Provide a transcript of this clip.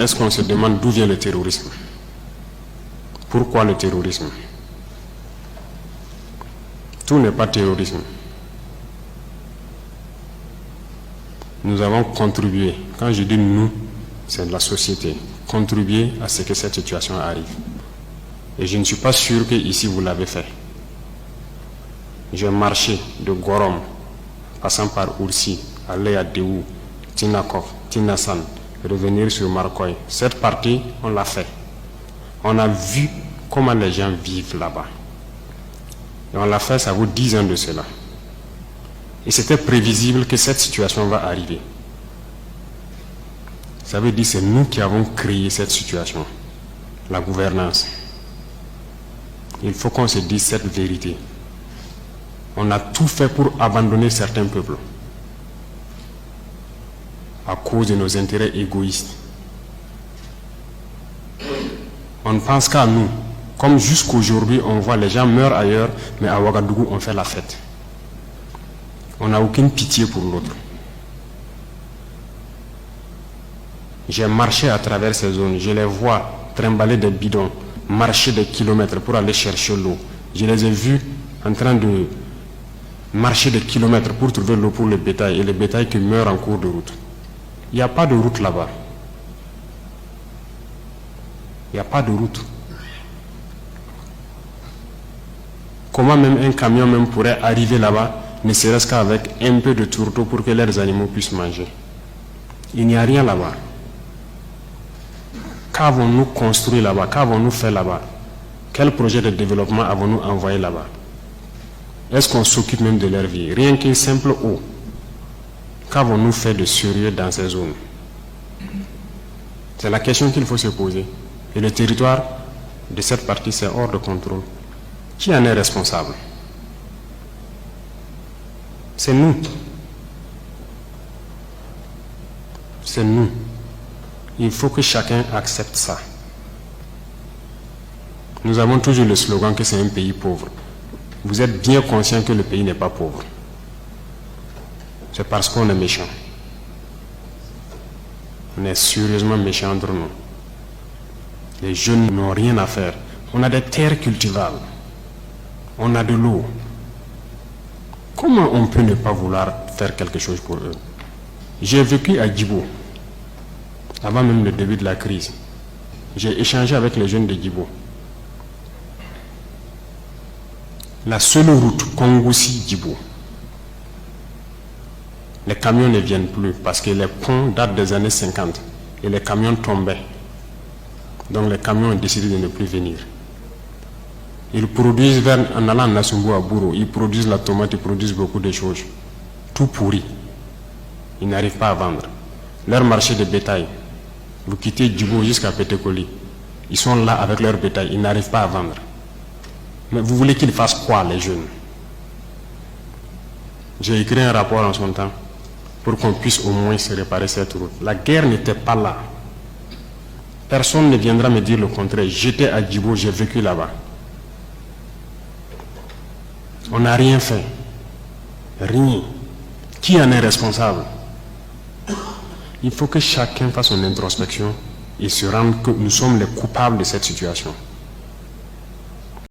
est-ce qu'on se demande d'où vient le terrorisme? Pourquoi le terrorisme? Tout n'est pas terrorisme. Nous avons contribué, quand je dis nous, c'est la société, contribué à ce que cette situation arrive. Et je ne suis pas sûr que ici vous l'avez fait. J'ai marché de Gorom, passant par Oursi, aller à Déou, Tinakov, Tinasan, revenir sur Marcoy. Cette partie, on l'a fait. On a vu comment les gens vivent là-bas. Et on l'a fait, ça vaut 10 ans de cela. Et c'était prévisible que cette situation va arriver. Ça veut dire que c'est nous qui avons créé cette situation, la gouvernance. Il faut qu'on se dise cette vérité. On a tout fait pour abandonner certains peuples à cause de nos intérêts égoïstes. On ne pense qu'à nous. Comme jusqu'aujourd'hui, on voit les gens meurent ailleurs, mais à Ouagadougou, on fait la fête. On n'a aucune pitié pour l'autre. J'ai marché à travers ces zones, je les vois trimballer des bidons, marcher des kilomètres pour aller chercher l'eau. Je les ai vus en train de marcher des kilomètres pour trouver l'eau pour le bétail, et le bétail qui meurt en cours de route. Il n'y a pas de route là-bas. Il n'y a pas de route. Comment même un camion même pourrait arriver là-bas, ne serait-ce qu'avec un peu de tourteau pour que leurs animaux puissent manger? Il n'y a rien là-bas. Qu'avons-nous construit là-bas? Qu'avons-nous fait là-bas? Quel projet de développement avons-nous envoyé là-bas? Est-ce qu'on s'occupe même de leur vie? Rien qu'une simple eau. Qu'avons-nous fait de sérieux dans ces zones? C'est la question qu'il faut se poser. Et le territoire de cette partie, c'est hors de contrôle. Qui en est responsable? C'est nous. C'est nous. Il faut que chacun accepte ça. Nous avons toujours le slogan que c'est un pays pauvre. Vous êtes bien conscient que le pays n'est pas pauvre. C'est parce qu'on est méchant. On est sérieusement méchant entre nous. Les jeunes n'ont rien à faire. On a des terres cultivables. On a de l'eau. Comment on peut ne pas vouloir faire quelque chose pour eux? J'ai vécu à Djibo, avant même le début de la crise. J'ai échangé avec les jeunes de Djibo. La seule route Kongoussi-Djibo, les camions ne viennent plus parce que les ponts datent des années 50 et les camions tombaient. Donc les camions ont décidé de ne plus venir. Ils produisent, en allant à Nassumbu à Bouro, ils produisent la tomate, ils produisent beaucoup de choses. Tout pourri. Ils n'arrivent pas à vendre. Leur marché de bétail, vous quittez Djibo jusqu'à Pétékoli, ils sont là avec leur bétail, ils n'arrivent pas à vendre. Mais vous voulez qu'ils fassent quoi, les jeunes? J'ai écrit un rapport en son temps pour qu'on puisse au moins se réparer cette route. La guerre n'était pas là. Personne ne viendra me dire le contraire. J'étais à Djibo, j'ai vécu là-bas. On n'a rien fait. Rien. Qui en est responsable? Il faut que chacun fasse son introspection et se rende que nous sommes les coupables de cette situation.